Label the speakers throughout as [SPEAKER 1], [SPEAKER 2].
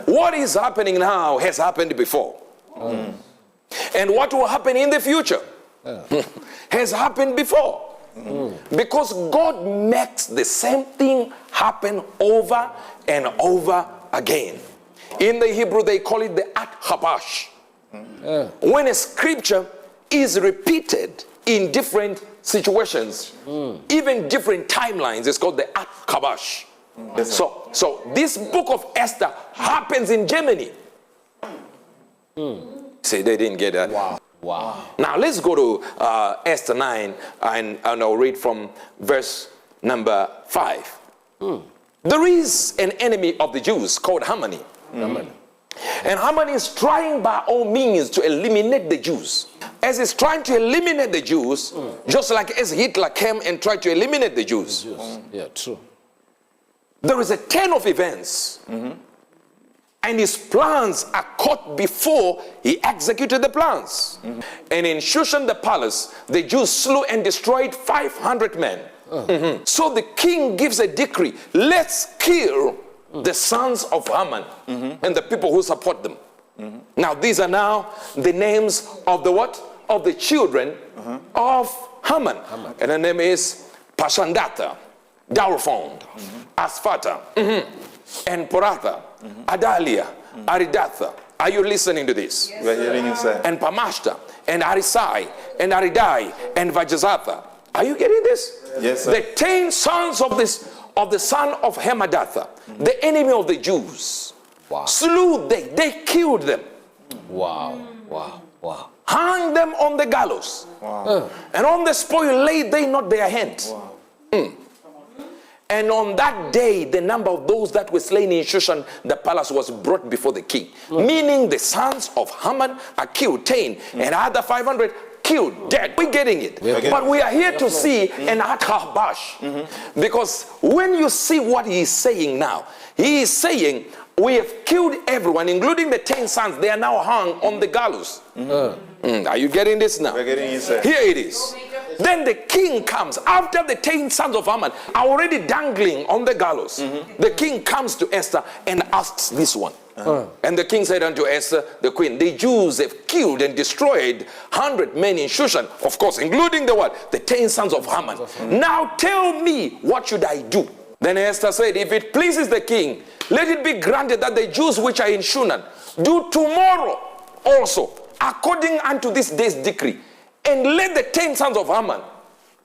[SPEAKER 1] What is happening now has happened before. And what will happen in the future has happened before. Because God makes the same thing happen over and over again. In the Hebrew, they call it the at-habash. When a scripture is repeated in different situations, even different timelines, it's called the at-habash. So this book of Esther happens in Germany. See, they didn't get that.
[SPEAKER 2] Wow.
[SPEAKER 1] Now let's go to Esther 9 and I'll read from verse number 5. There is an enemy of the Jews called Haman. And Haman is trying by all means to eliminate the Jews. As he's trying to eliminate the Jews, just like as Hitler came and tried to eliminate the Jews.
[SPEAKER 2] Yeah, true.
[SPEAKER 1] There is a turn of events. And his plans are caught before he executed the plans. And in Shushan the palace, the Jews slew and destroyed 500 men. So the king gives a decree, let's kill the sons of Haman and the people who support them. Now these are now the names of the what? Of the children of Haman. And the name is Pashandata, Darphon, Asphata, and Poratha, Adalia, Aridatha. Are you listening to this?
[SPEAKER 3] We're hearing you, sir.
[SPEAKER 1] And Pamashta, and Arisai, and Aridai, and Vajazatha. Are you getting this?
[SPEAKER 3] Yes, sir.
[SPEAKER 1] The 10 sons of the son of Hamadatha, the enemy of the Jews, slew they killed them.
[SPEAKER 2] Wow.
[SPEAKER 1] Hung them on the gallows. And on the spoil laid they not their hands. And on that day, the number of those that were slain in Shushan, the palace, was brought before the king. Meaning the sons of Haman are killed, 10, and other 500 killed, dead. We're getting it. But we are here to see an at-habash. Because when you see what he is saying now, he is saying, we have killed everyone, including the 10 sons. They are now hung on the gallows. Are you getting this now?
[SPEAKER 3] We're getting it, sir.
[SPEAKER 1] Here it is. Then the king comes after the 10 sons of Haman are already dangling on the gallows. The king comes to Esther and asks this one. And the king said unto Esther, the queen, the Jews have killed and destroyed 100 men in Shushan, of course, including the what? The 10 sons of Haman. Now tell me, what should I do? Then Esther said, if it pleases the king, let it be granted that the Jews which are in Shushan do tomorrow also, according unto this day's decree, and let the 10 sons of Haman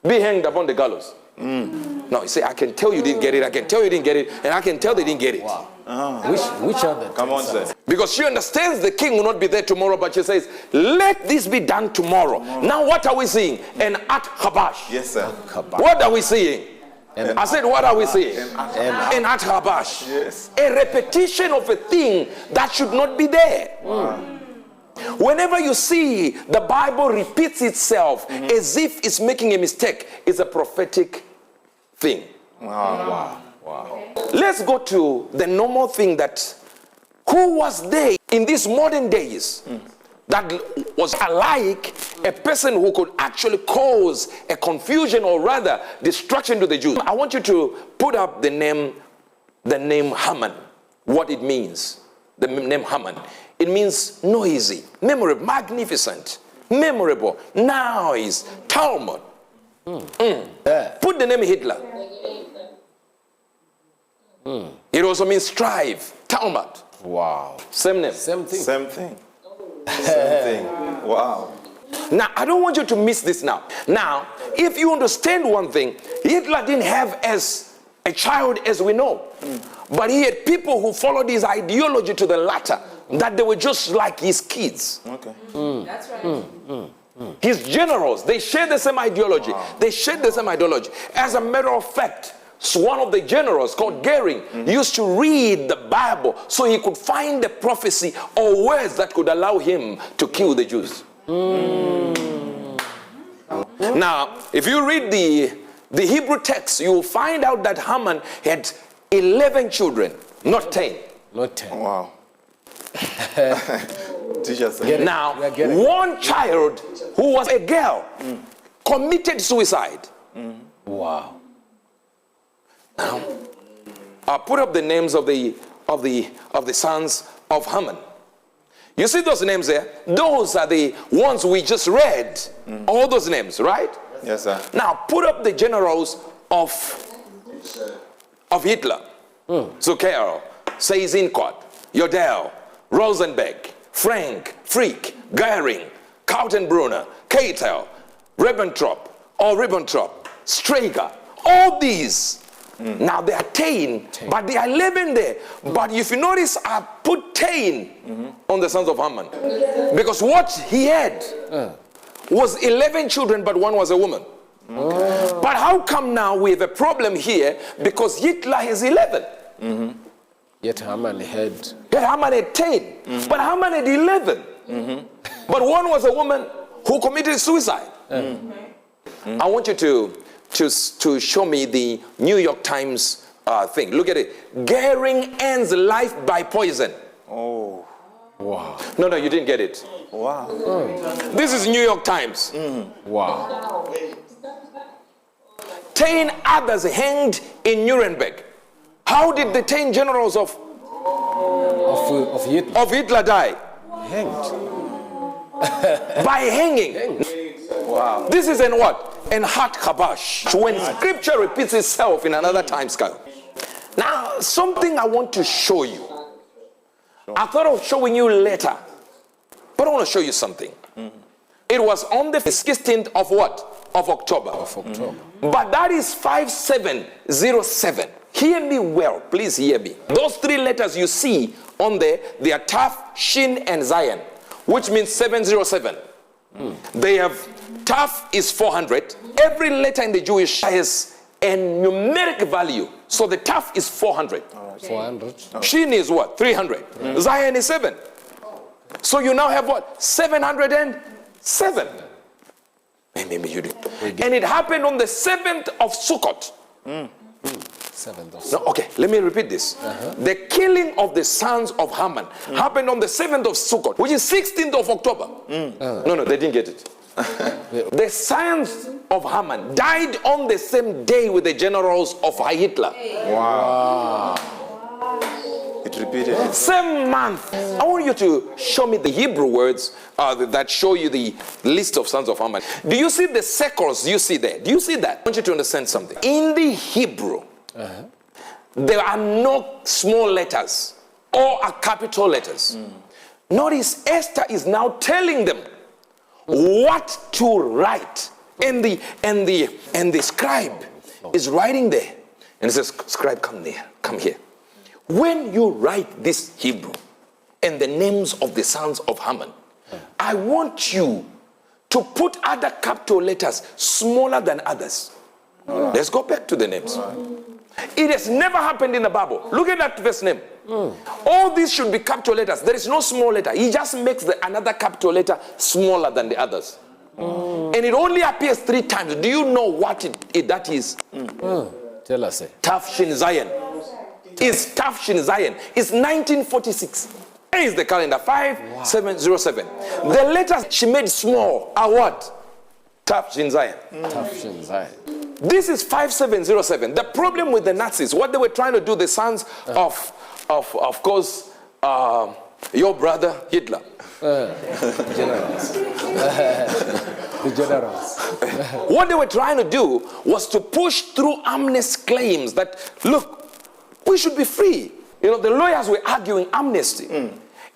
[SPEAKER 1] be hanged upon the gallows. No, you see, I can tell you didn't get it, I can tell you didn't get it, and I can tell they didn't get it.
[SPEAKER 2] Which are the 10
[SPEAKER 3] Come on,
[SPEAKER 2] sons?
[SPEAKER 3] sir.
[SPEAKER 1] Because she understands the king will not be there tomorrow, but she says, let this be done tomorrow. Now what are we seeing? An at-habash.
[SPEAKER 3] Yes, sir.
[SPEAKER 1] What are we seeing? I said, what are we seeing? An at-habash.
[SPEAKER 3] Yes.
[SPEAKER 1] A repetition of a thing that should not be there. Whenever you see the Bible repeats itself as if it's making a mistake, it's a prophetic thing.
[SPEAKER 3] Wow.
[SPEAKER 1] Let's go to the normal thing that, who was there in these modern days that was alike a person who could actually cause a confusion or rather destruction to the Jews. I want you to put up the name Haman, what it means. The name Haman. It means noisy, memorable, magnificent, memorable, noise, Talmud. Put the name Hitler. It also means strive, Talmud.
[SPEAKER 2] Wow.
[SPEAKER 1] Same name.
[SPEAKER 2] Same thing.
[SPEAKER 3] Same thing. Same thing. Wow.
[SPEAKER 1] Now, I don't want you to miss this now. Now, if you understand one thing, Hitler didn't have as a child as we know. But he had people who followed his ideology to the latter, that they were just like his kids.
[SPEAKER 3] Okay.
[SPEAKER 4] That's right.
[SPEAKER 1] His generals, they shared the same ideology. They shared the same ideology. As a matter of fact, one of the generals called Goering used to read the Bible so he could find a prophecy or words that could allow him to kill the Jews. Now, if you read the Hebrew text, you will find out that Haman had 11 children, not 10.
[SPEAKER 2] Not 10.
[SPEAKER 3] Wow. Teacher, sir.
[SPEAKER 1] Now, one child who was a girl committed suicide.
[SPEAKER 2] Wow.
[SPEAKER 1] Now, I'll put up the names of the of the sons of Haman. You see those names there? Those are the ones we just read. All those names, right?
[SPEAKER 3] Yes, sir.
[SPEAKER 1] Now put up the generals of Hitler. Zucker, Seyss-Inquart, Jodl, Rosenberg, Frank, Frick, Goering, Kaltenbrunner, Keitel, Ribbentrop, Strager. All these. Now they are 10, but they are 11 there. But if you notice, I put 10 on the sons of Haman. Because what he had was 11 children, but one was a woman. But how come now we have a problem here? Because Hitler has 11.
[SPEAKER 2] Yet Haman had...
[SPEAKER 1] Haman had 10, but Haman had 11. But one was a woman who committed suicide. I want you to show me the New York Times thing. Look at it. Goering ends life by poison.
[SPEAKER 3] Oh.
[SPEAKER 2] Wow.
[SPEAKER 1] No, you didn't get it.
[SPEAKER 3] Wow.
[SPEAKER 1] This is New York Times.
[SPEAKER 2] Wow.
[SPEAKER 1] 10 others hanged in Nuremberg. How did the 10 generals of Hitler die?
[SPEAKER 2] Hanged.
[SPEAKER 1] By hanging.
[SPEAKER 3] Wow.
[SPEAKER 1] This is in what? In Hat Kabash. When scripture repeats itself in another time scale. Now, something I want to show you. I thought of showing you later. But I want to show you something. It was on the 16th of what? Of October. But that is 5707. Hear me well. Please hear me. Those 3 letters you see on there, they are Taf, Shin, and Zion, which means 707. They have, Taf is 400. Every letter in the Jewish has a numeric value. So the Taf is 400.
[SPEAKER 2] 400.
[SPEAKER 1] Shin is what? 300. Zion is 7. So you now have what? 707. Maybe you did. And it happened on the 7th of Sukkot.
[SPEAKER 2] 7th of
[SPEAKER 1] No, okay, let me repeat this. The killing of the sons of Haman happened on the 7th of Sukkot, which is 16th of October. No, they didn't get it. The sons of Haman died on the same day with the generals of Hitler.
[SPEAKER 3] Wow. It repeated.
[SPEAKER 1] Same month. I want you to show me the Hebrew words that show you the list of sons of Haman. Do you see the circles you see there? Do you see that? I want you to understand something. In the Hebrew, there are no small letters or capital letters. Notice Esther is now telling them what to write. And the scribe is writing there. And it says, scribe, come here. When you write this Hebrew and the names of the sons of Haman, I want you to put other capital letters smaller than others. Let's go back to the names. It has never happened in the Bible. Look at that first name. All these should be capital letters. There is no small letter. He just makes another capital letter smaller than the others. And it only appears 3 times. Do you know what that is?
[SPEAKER 2] Tell us.
[SPEAKER 1] Tafshin Zion. It's Tafshin Zion. It's 1946. Here is the calendar. 5707. The letters she made small are what? Tafshin Zion.
[SPEAKER 2] Tafshin Zion.
[SPEAKER 1] This is 5707. The problem with the Nazis, what they were trying to do, the sons of course, your brother Hitler.
[SPEAKER 2] Generals. The generals.
[SPEAKER 1] What they were trying to do was to push through amnesty claims that, look, we should be free. You know, the lawyers were arguing amnesty.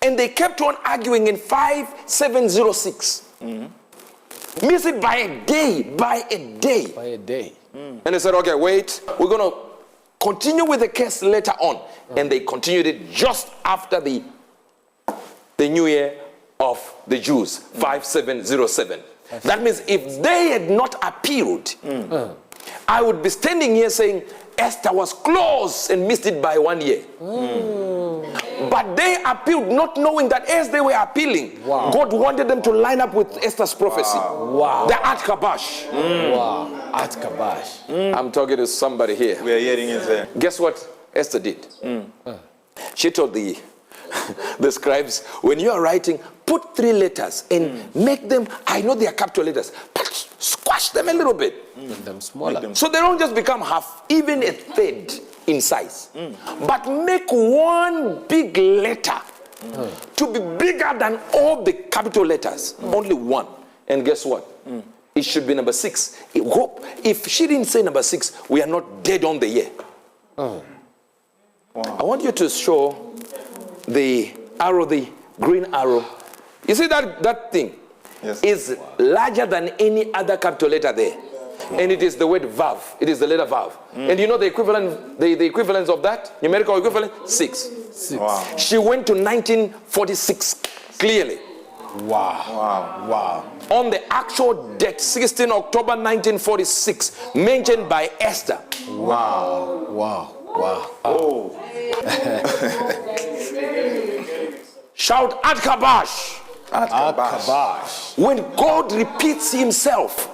[SPEAKER 1] And they kept on arguing in 5706. Miss it by a day.
[SPEAKER 2] By a day.
[SPEAKER 1] And they said, okay, wait, we're going to continue with the case later on. And they continued it just after the New Year of the Jews, 5707. That means if they had not appealed, I would be standing here saying Esther was close and missed it by 1 year. But they appealed not knowing that as they were appealing, God wanted them to line up with Esther's prophecy. The At Kabash.
[SPEAKER 2] At Kabash.
[SPEAKER 1] I'm talking to somebody here.
[SPEAKER 3] We are hearing it there.
[SPEAKER 1] Guess what Esther did? She told the scribes, when you are writing, put 3 letters and make them, I know they are capital letters, but squash them a little bit.
[SPEAKER 2] Make them smaller.
[SPEAKER 1] So they don't just become half, even a third in size, but make one big letter to be bigger than all the capital letters. Only one. And guess what? It should be number 6. If she didn't say number 6, we are not dead on the year.
[SPEAKER 3] Wow.
[SPEAKER 1] I want you to show the arrow, the green arrow. You see that thing?
[SPEAKER 3] Yes.
[SPEAKER 1] Is larger than any other capital letter there. And it is the word Vav. It is the letter Vav. And you know the equivalent, the equivalence of that? Numerical equivalent? 6.
[SPEAKER 3] Wow.
[SPEAKER 1] She went to 1946 clearly.
[SPEAKER 2] Wow.
[SPEAKER 1] On the actual date, 16 October 1946, mentioned by Esther.
[SPEAKER 2] Wow.
[SPEAKER 3] Oh.
[SPEAKER 1] Shout Atkabash.
[SPEAKER 3] Atkabash.
[SPEAKER 2] Kabash.
[SPEAKER 1] When God repeats himself,